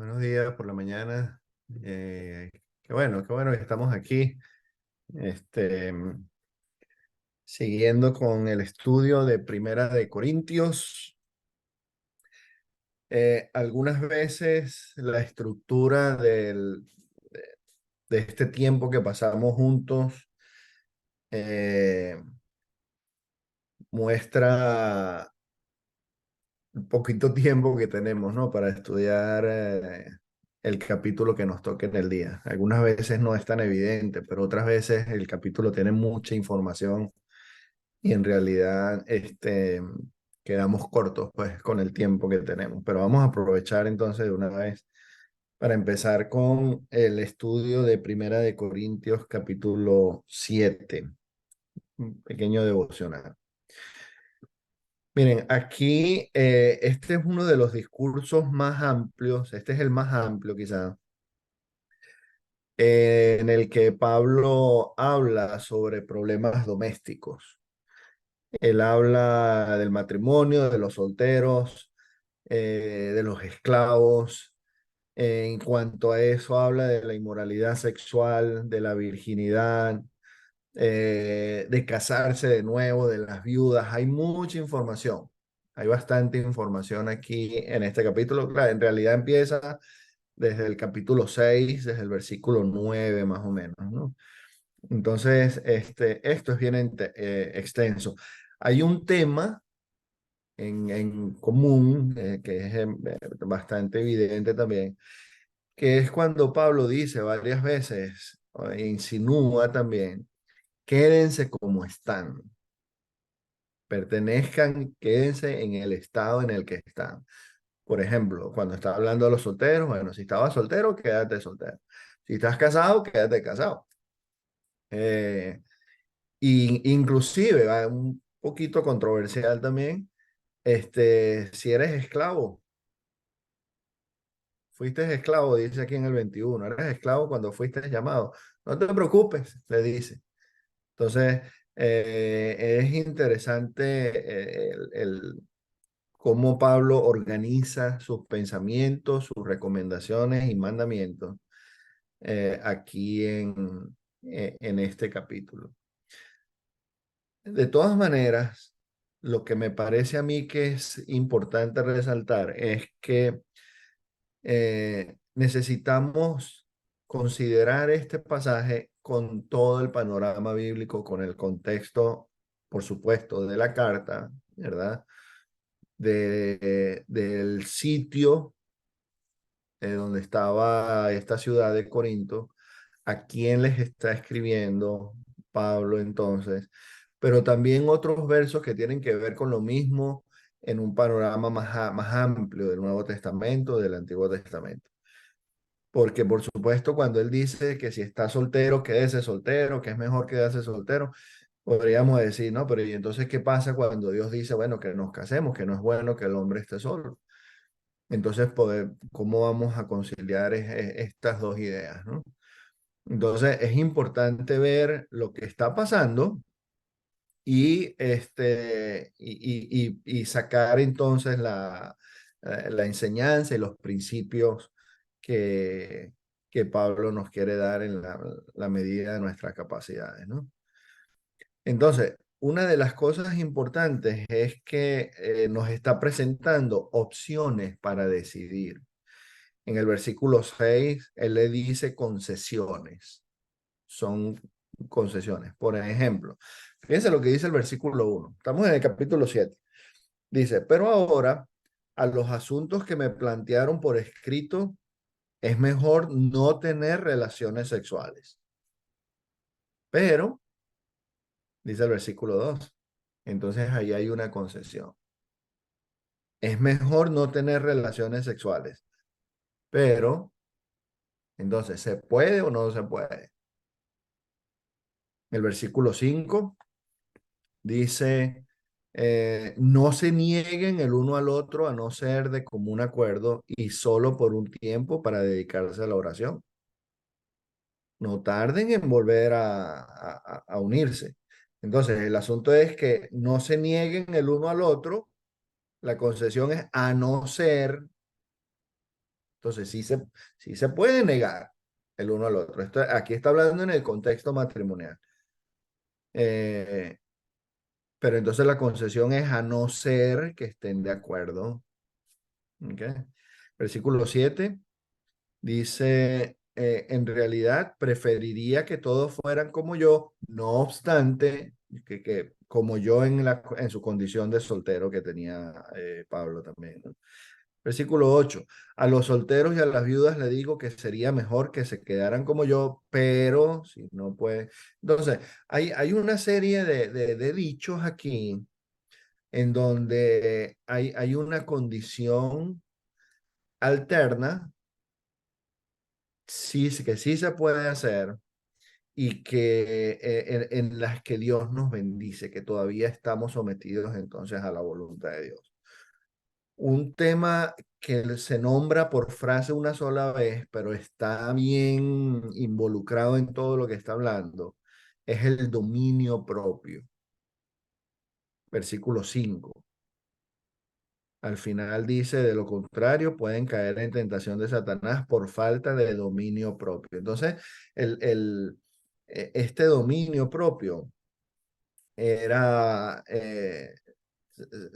Buenos días por la mañana. Eh, qué bueno que estamos aquí, este, siguiendo con el estudio de Primera de Corintios. Algunas veces la estructura de este tiempo que pasamos juntos eh, muestra un poquito tiempo que tenemos, ¿no? Para estudiar el capítulo que nos toque en el día. Algunas veces no es tan evidente, pero otras veces el capítulo tiene mucha información y en realidad quedamos cortos pues con el tiempo que tenemos. Pero vamos a aprovechar entonces de una vez para empezar con el estudio de Primera de Corintios capítulo 7, un pequeño devocional. Miren, aquí este es uno de los discursos más amplios, este es el más amplio quizá, en el que Pablo habla sobre problemas domésticos. Él habla del matrimonio, de los solteros, de los esclavos. En cuanto a eso, habla de la inmoralidad sexual, de la virginidad, de casarse de nuevo, de las viudas. Hay mucha información. Hay bastante información aquí en este capítulo. Claro, en realidad empieza desde el capítulo 6, desde el versículo 9 más o menos, ¿no? Entonces, esto es bien extenso. Hay un tema en común que es bastante evidente también, que es cuando Pablo dice varias veces, e insinúa también, quédense como están, pertenezcan, quédense en el estado en el que están. Por ejemplo, cuando está hablando de los solteros, bueno, si estabas soltero, quédate soltero. Si estás casado, quédate casado. Eh, y inclusive, va, un poquito controversial también, si eres esclavo, fuiste esclavo, dice aquí en el 21, eres esclavo cuando fuiste llamado. No te preocupes, le dice. Entonces, es interesante cómo Pablo organiza sus pensamientos, sus recomendaciones y mandamientos aquí en este capítulo. De todas maneras, lo que me parece a mí que es importante resaltar es que necesitamos considerar este pasaje con todo el panorama bíblico, con el contexto, por supuesto, de la carta, ¿verdad? Del sitio donde estaba esta ciudad de Corinto, a quién les está escribiendo Pablo entonces, pero también otros versos que tienen que ver con lo mismo en un panorama más amplio del Nuevo Testamento, del Antiguo Testamento. Porque por supuesto cuando él dice que si está soltero, quédese soltero, que es mejor quedarse soltero, podríamos decir, no, pero ¿y entonces qué pasa cuando Dios dice, bueno, que nos casemos, que no es bueno que el hombre esté solo? Entonces, ¿cómo vamos a conciliar estas dos ideas, ¿no? Entonces, es importante ver lo que está pasando y sacar entonces la enseñanza y los principios que, que Pablo nos quiere dar en la medida de nuestras capacidades, ¿no? Entonces, una de las cosas importantes es que nos está presentando opciones para decidir. En el versículo 6 él le dice concesiones. Son concesiones. Por ejemplo, fíjense lo que dice el versículo 1. Estamos en el capítulo 7. Dice, pero ahora a los asuntos que me plantearon por escrito, es mejor no tener relaciones sexuales. Pero, dice el versículo 2, entonces ahí hay una concesión. Es mejor no tener relaciones sexuales. Pero, entonces, ¿se puede o no se puede? El versículo 5 dice, no se nieguen el uno al otro a no ser de común acuerdo y solo por un tiempo para dedicarse a la oración. No tarden en volver a unirse. Entonces, el asunto es que no se nieguen el uno al otro. La concesión es a no ser Entonces, sí se puede negar el uno al otro. Aquí está hablando en el contexto matrimonial. Eh, pero entonces la concesión es a no ser que estén de acuerdo. ¿Ok? Versículo 7 dice, en realidad preferiría que todos fueran como yo, no obstante, que como yo en su condición de soltero que tenía Pablo también, ¿no? Versículo 8. A los solteros y a las viudas le digo que sería mejor que se quedaran como yo, pero si no puede. Entonces, hay una serie de dichos aquí en donde hay una condición alterna, sí, que sí se puede hacer y que en las que Dios nos bendice, que todavía estamos sometidos entonces a la voluntad de Dios. Un tema que se nombra por frase una sola vez, pero está bien involucrado en todo lo que está hablando, es el dominio propio. Versículo 5. Al final dice, de lo contrario, pueden caer en tentación de Satanás por falta de dominio propio. Entonces, este dominio propio era,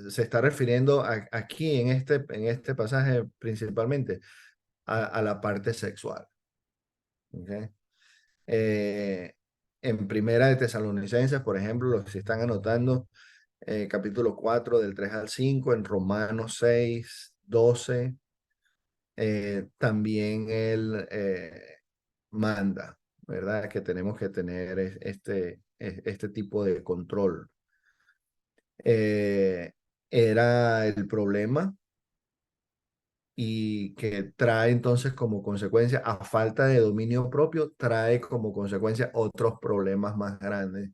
se está refiriendo aquí en este pasaje principalmente a la parte sexual. ¿Ok? Eh, en Primera de Tesalonicenses, por ejemplo, los que están anotando, capítulo 4 del 3 al 5, en Romanos 6, 12, también él manda, ¿verdad? Que tenemos que tener este tipo de control. Eh, Era el problema y que trae entonces como consecuencia, a falta de dominio propio, trae como consecuencia otros problemas más grandes,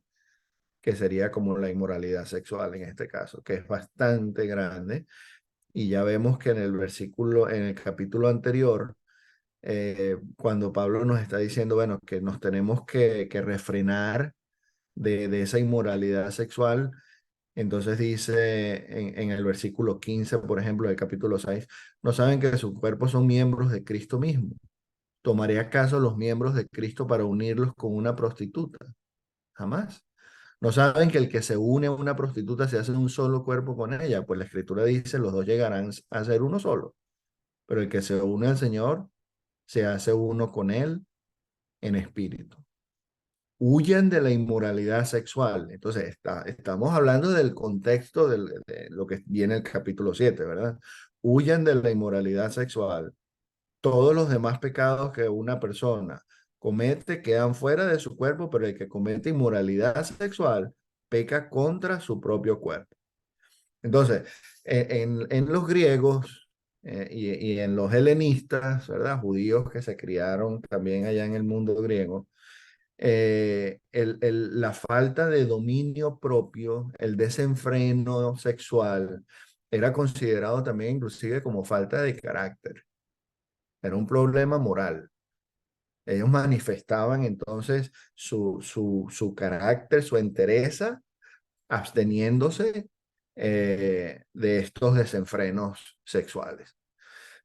que sería como la inmoralidad sexual en este caso, que es bastante grande. Y ya vemos que en el capítulo anterior, cuando Pablo nos está diciendo, bueno, que nos tenemos que refrenar de esa inmoralidad sexual, entonces dice en el versículo 15, por ejemplo, del capítulo 6, no saben que sus cuerpos son miembros de Cristo mismo. ¿Tomaré acaso los miembros de Cristo para unirlos con una prostituta? Jamás. ¿No saben que el que se une a una prostituta se hace un solo cuerpo con ella? Pues la escritura dice, los dos llegarán a ser uno solo. Pero el que se une al Señor se hace uno con él en espíritu. Huyan de la inmoralidad sexual. Entonces, estamos hablando del contexto de lo que viene el capítulo 7, ¿verdad? Huyan de la inmoralidad sexual. Todos los demás pecados que una persona comete quedan fuera de su cuerpo, pero el que comete inmoralidad sexual peca contra su propio cuerpo. Entonces, en los griegos y en los helenistas, ¿verdad? Judíos que se criaron también allá en el mundo griego, la falta de dominio propio, el desenfreno sexual, era considerado también inclusive como falta de carácter. Era un problema moral. Ellos manifestaban entonces su carácter, su entereza, absteniéndose de estos desenfrenos sexuales.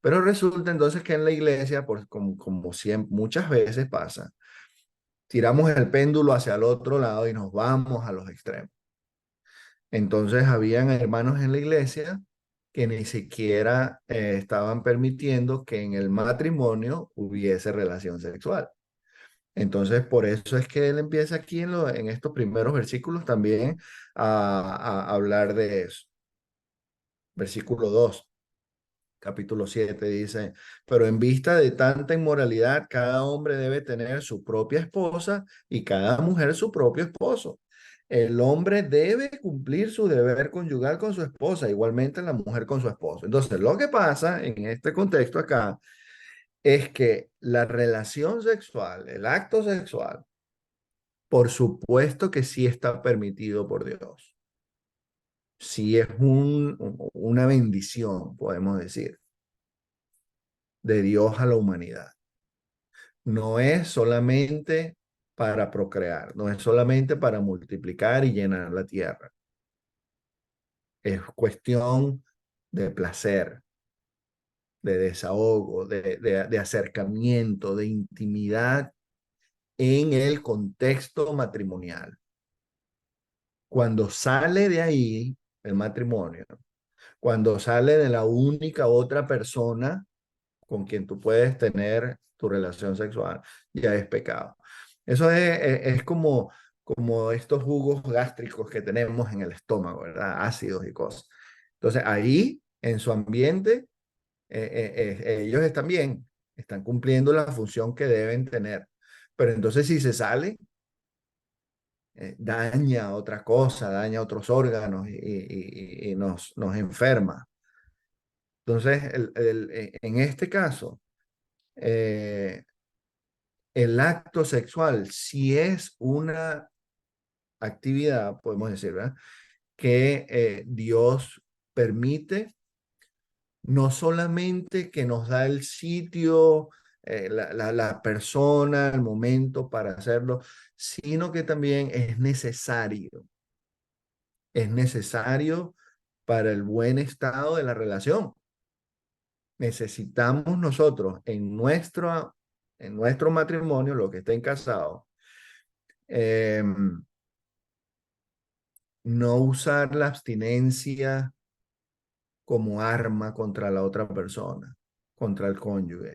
Pero resulta entonces que en la iglesia, como siempre, muchas veces pasa, tiramos el péndulo hacia el otro lado y nos vamos a los extremos. Entonces habían hermanos en la iglesia que ni siquiera estaban permitiendo que en el matrimonio hubiese relación sexual. Entonces, por eso es que él empieza aquí en estos primeros versículos también a hablar de eso. Versículo 2, capítulo 7 dice, pero en vista de tanta inmoralidad, cada hombre debe tener su propia esposa y cada mujer su propio esposo. El hombre debe cumplir su deber conyugal con su esposa, igualmente la mujer con su esposo. Entonces, lo que pasa en este contexto acá es que la relación sexual, el acto sexual, por supuesto que sí está permitido por Dios. Sí es una bendición, podemos decir, de Dios a la humanidad. No es solamente para procrear, no es solamente para multiplicar y llenar la tierra. Es cuestión de placer, de desahogo, de acercamiento, de intimidad en el contexto matrimonial. Cuando sale de ahí el matrimonio, cuando sale de la única otra persona con quien tú puedes tener tu relación sexual, ya es pecado. Eso es como estos jugos gástricos que tenemos en el estómago, ¿verdad? Ácidos y cosas. Entonces ahí, en su ambiente, ellos están bien, están cumpliendo la función que deben tener. Pero entonces si se sale, daña otra cosa, daña otros órganos y nos enferma. Entonces, en este caso, eh, el acto sexual, si es una actividad, podemos decir, ¿verdad? Que Dios permite, no solamente que nos da el sitio, la persona, el momento para hacerlo, sino que también es necesario para el buen estado de la relación. Necesitamos nosotros en nuestro matrimonio, los que estén casados, eh, no usar la abstinencia como arma contra la otra persona, contra el cónyuge.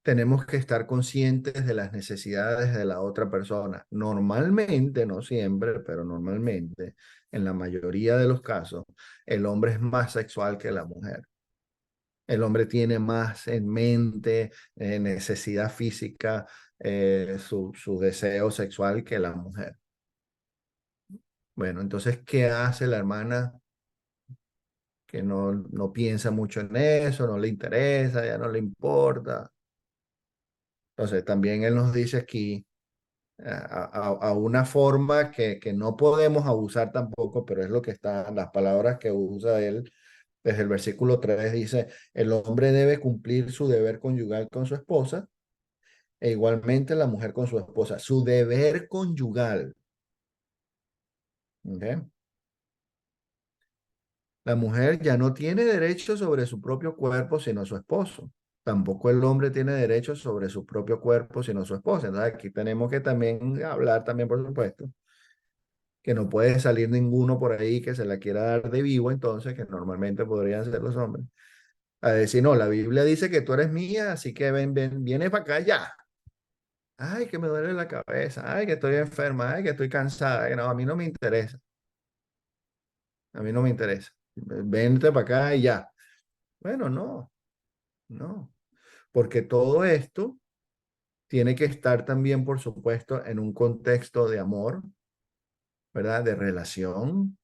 Tenemos que estar conscientes de las necesidades de la otra persona. Normalmente, no siempre, pero normalmente, en la mayoría de los casos, el hombre es más sexual que la mujer. El hombre tiene más en mente necesidad física, su deseo sexual que la mujer. Bueno, entonces, ¿qué hace la hermana que no piensa mucho en eso, no le interesa, ya no le importa? Entonces, también él nos dice aquí a una forma que no podemos abusar tampoco, pero es lo que está, las palabras que usa él desde el versículo 3 dice, el hombre debe cumplir su deber conyugal con su esposa e igualmente la mujer con su esposa. Su deber conyugal. ¿Okay? La mujer ya no tiene derecho sobre su propio cuerpo sino su esposo. Tampoco el hombre tiene derecho sobre su propio cuerpo sino su esposa. Entonces aquí tenemos que también hablar también, por supuesto, que no puede salir ninguno por ahí que se la quiera dar de vivo, entonces, que normalmente podrían ser los hombres. A decir, no, la Biblia dice que tú eres mía, así que viene para acá ya. Ay, que me duele la cabeza, ay, que estoy enferma, ay, que estoy cansada. No, a mí no me interesa, a mí no me interesa. Vente para acá y ya. Bueno, no, porque todo esto tiene que estar también, por supuesto, en un contexto de amor, ¿verdad? De relación,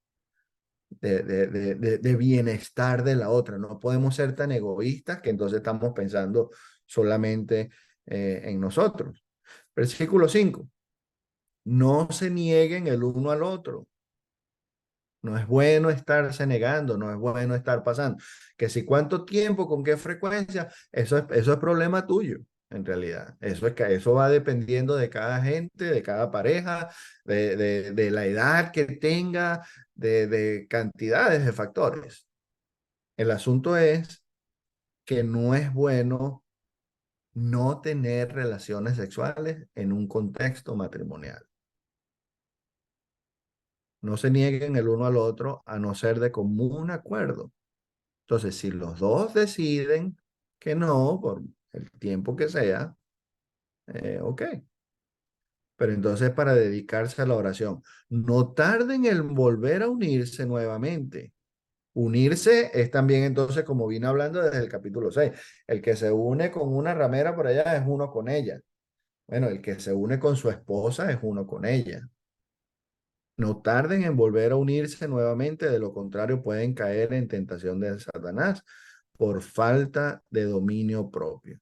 de bienestar de la otra. No podemos ser tan egoístas que entonces estamos pensando solamente en nosotros. Versículo 5. No se nieguen el uno al otro. No es bueno estarse negando, no es bueno estar pasando. Que si cuánto tiempo, con qué frecuencia, eso es problema tuyo, en realidad. Eso va dependiendo de cada gente, de cada pareja, de la edad que tenga, de cantidades de factores. El asunto es que no es bueno no tener relaciones sexuales en un contexto matrimonial. No se nieguen el uno al otro a no ser de común acuerdo. Entonces, si los dos deciden que no, por el tiempo que sea, ok. Pero entonces para dedicarse a la oración, no tarden en volver a unirse nuevamente. Unirse es también entonces, como vine hablando desde el capítulo 6, el que se une con una ramera por allá es uno con ella. Bueno, el que se une con su esposa es uno con ella. No tarden en volver a unirse nuevamente, de lo contrario pueden caer en tentación de Satanás por falta de dominio propio.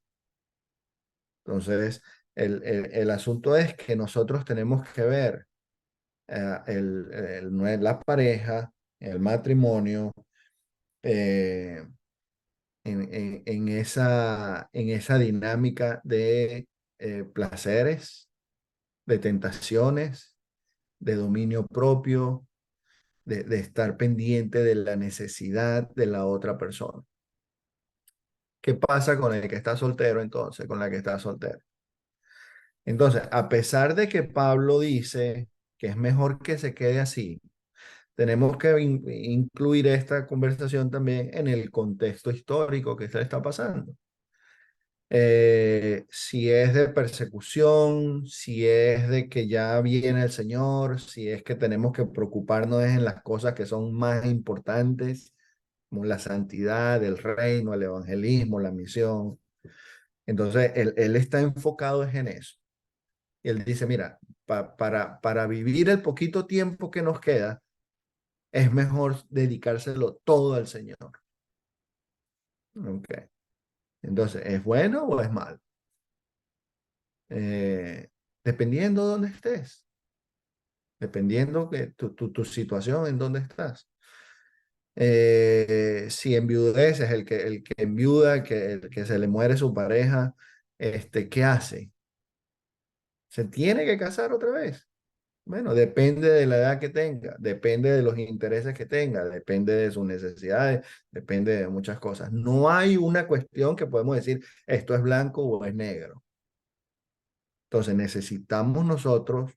Entonces, el asunto es que nosotros tenemos que ver la pareja, el matrimonio, eh, en esa dinámica de placeres, de tentaciones, de dominio propio, de estar pendiente de la necesidad de la otra persona. ¿Qué pasa con el que está soltero entonces, con la que está soltera? Entonces, a pesar de que Pablo dice que es mejor que se quede así, tenemos que incluir esta conversación también en el contexto histórico que se está pasando. Si es de persecución, si es de que ya viene el Señor, si es que tenemos que preocuparnos en las cosas que son más importantes, como la santidad, el reino, el evangelismo, la misión. Entonces, él está enfocado en eso. Y él dice, mira, para vivir el poquito tiempo que nos queda, es mejor dedicárselo todo al Señor. Ok. Entonces, ¿es bueno o es malo? Eh, Dependiendo de dónde estés, dependiendo de tu situación en dónde estás. Si enviudeces, el que enviuda, el que se le muere su pareja, ¿qué hace? ¿Se tiene que casar otra vez? Bueno, depende de la edad que tenga, depende de los intereses que tenga, depende de sus necesidades, depende de muchas cosas. No hay una cuestión que podemos decir esto es blanco o es negro. Entonces necesitamos nosotros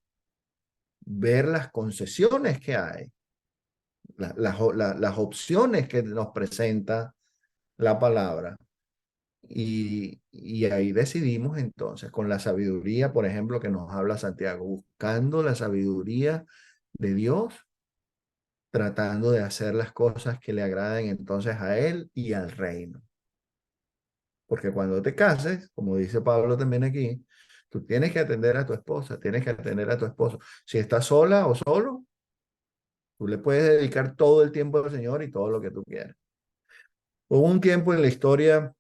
ver las concesiones que hay, las opciones que nos presenta la palabra y ahí decidimos entonces con la sabiduría, por ejemplo, que nos habla Santiago, buscando la sabiduría de Dios, tratando de hacer las cosas que le agraden entonces a Él y al reino. Porque cuando te cases, como dice Pablo también aquí, tú tienes que atender a tu esposa, tienes que atender a tu esposo. Si estás sola o solo, tú le puedes dedicar todo el tiempo al Señor y todo lo que tú quieras. Hubo un tiempo en la historia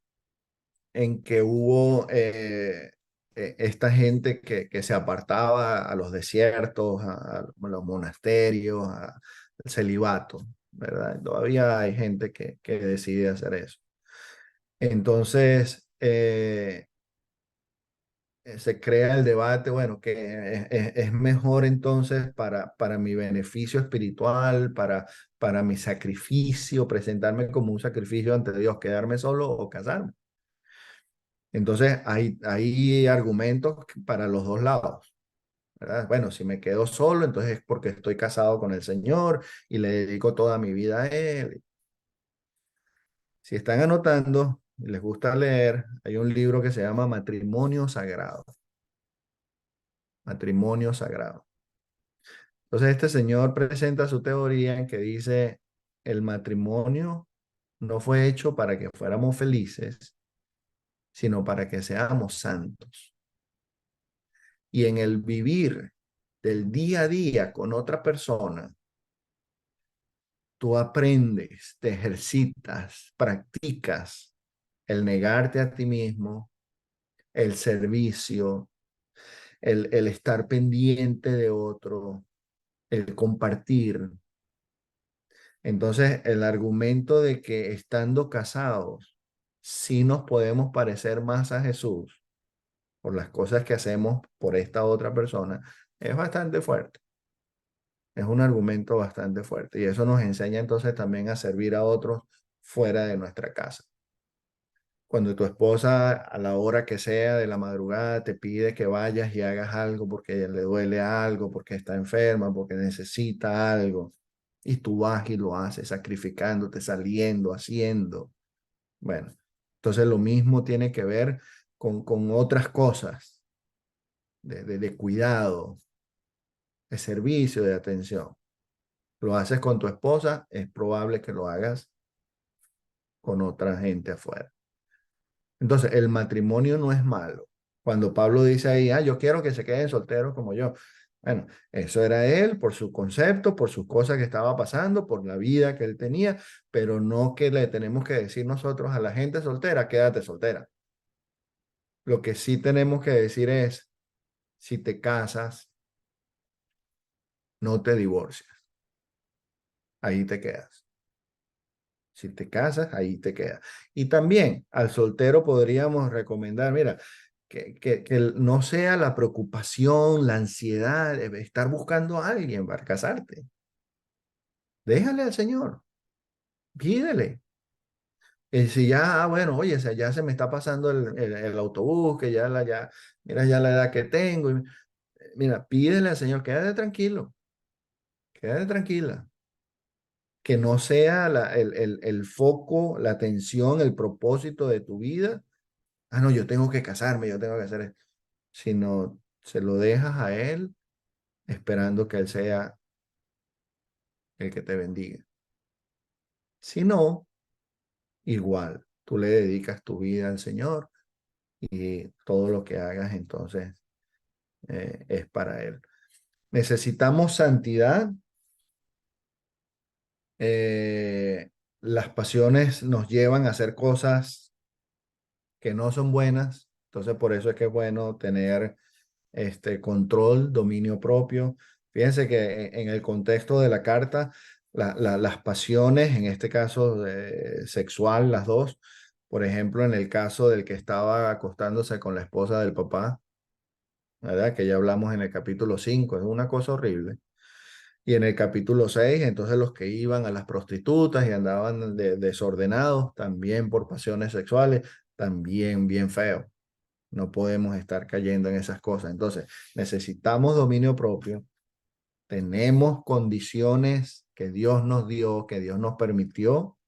en que hubo esta gente que se apartaba a los desiertos, a los monasterios, al celibato, ¿verdad? Todavía hay gente que decide hacer eso. Entonces, se crea el debate, bueno, que es mejor entonces para mi beneficio espiritual, para mi sacrificio, presentarme como un sacrificio ante Dios, quedarme solo o casarme. Entonces, hay argumentos para los dos lados, ¿verdad? Bueno, si me quedo solo, entonces es porque estoy casado con el Señor y le dedico toda mi vida a Él. Si están anotando y les gusta leer, hay un libro que se llama Matrimonio Sagrado. Matrimonio Sagrado. Entonces, este señor presenta su teoría en que dice, el matrimonio no fue hecho para que fuéramos felices, sino para que seamos santos. Y en el vivir del día a día con otra persona, tú aprendes, te ejercitas, practicas el negarte a ti mismo, el servicio, el estar pendiente de otro, el compartir. Entonces, el argumento de que estando casados, sí nos podemos parecer más a Jesús por las cosas que hacemos por esta otra persona, es bastante fuerte. Es un argumento bastante fuerte y eso nos enseña entonces también a servir a otros fuera de nuestra casa. Cuando tu esposa a la hora que sea de la madrugada te pide que vayas y hagas algo porque le duele algo, porque está enferma, porque necesita algo, y tú vas y lo haces, sacrificándote, saliendo, haciendo. Bueno, entonces lo mismo tiene que ver con otras cosas de cuidado, de servicio, de atención. Lo haces con tu esposa, es probable que lo hagas con otra gente afuera. Entonces, el matrimonio no es malo. Cuando Pablo dice ahí, yo quiero que se queden solteros como yo. Bueno, eso era él por su concepto, por sus cosas que estaba pasando, por la vida que él tenía, pero no que le tenemos que decir nosotros a la gente soltera, quédate soltera. Lo que sí tenemos que decir es, si te casas, no te divorcias. Ahí te quedas. Si te casas, ahí te quedas. Y también al soltero podríamos recomendar, mira, que no sea la preocupación, la ansiedad de estar buscando a alguien para casarte. Déjale al Señor, pídele. Y si ya, bueno, oye, o sea, ya se me está pasando el autobús, que mira ya la edad que tengo. Mira, pídele al Señor, quédate tranquila. Que no sea el foco, la atención, el propósito de tu vida. Ah, no, yo tengo que casarme, yo tengo que hacer esto. Sino se lo dejas a Él esperando que Él sea el que te bendiga. Si no, igual, tú le dedicas tu vida al Señor y todo lo que hagas entonces es para Él. Necesitamos santidad. Las pasiones nos llevan a hacer cosas que no son buenas. Entonces, por eso es que es bueno tener control, dominio propio. Fíjense que en el contexto de la carta, las pasiones, en este caso sexual, las dos, por ejemplo, en el caso del que estaba acostándose con la esposa del papá, ¿verdad? Que ya hablamos en el capítulo 5, es una cosa horrible. Y en el capítulo 6 entonces los que iban a las prostitutas y andaban desordenados, también por pasiones sexuales, también bien feo. No podemos estar cayendo en esas cosas. Entonces, necesitamos dominio propio. Tenemos condiciones que Dios nos dio, que Dios nos permitió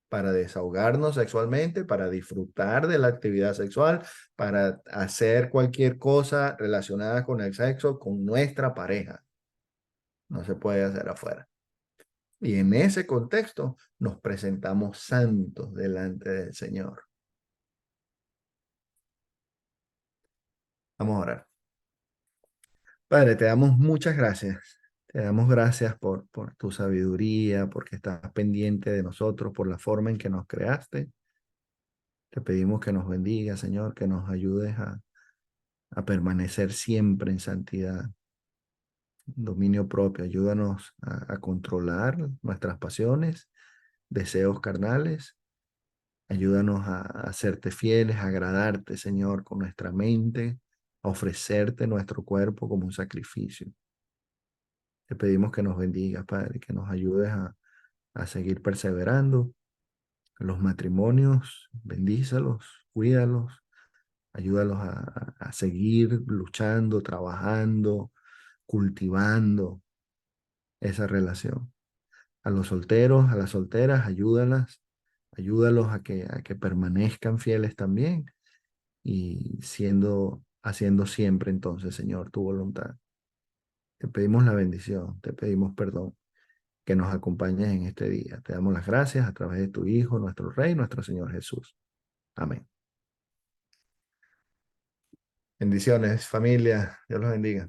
para desahogarnos sexualmente, para disfrutar de la actividad sexual, para hacer cualquier cosa relacionada con el sexo con nuestra pareja. No se puede hacer afuera. Y en ese contexto nos presentamos santos delante del Señor. Vamos a orar. Padre, te damos muchas gracias. Te damos gracias por tu sabiduría, porque estás pendiente de nosotros, por la forma en que nos creaste. Te pedimos que nos bendiga, Señor, que nos ayudes a permanecer siempre en santidad, dominio propio. Ayúdanos a controlar nuestras pasiones, deseos carnales. Ayúdanos a serte fieles, a agradarte, Señor, con nuestra mente, a ofrecerte nuestro cuerpo como un sacrificio. Te pedimos que nos bendiga, Padre, que nos ayudes a seguir perseverando. Los matrimonios, bendícelos, cuídalos, ayúdalos a seguir luchando, trabajando, cultivando esa relación. A los solteros, a las solteras, ayúdalos a que permanezcan fieles también y haciendo siempre entonces, Señor, tu voluntad. Te pedimos la bendición, te pedimos perdón, que nos acompañes en este día. Te damos las gracias a través de tu Hijo, nuestro Rey, nuestro Señor Jesús. Amén. Bendiciones, familia. Dios los bendiga.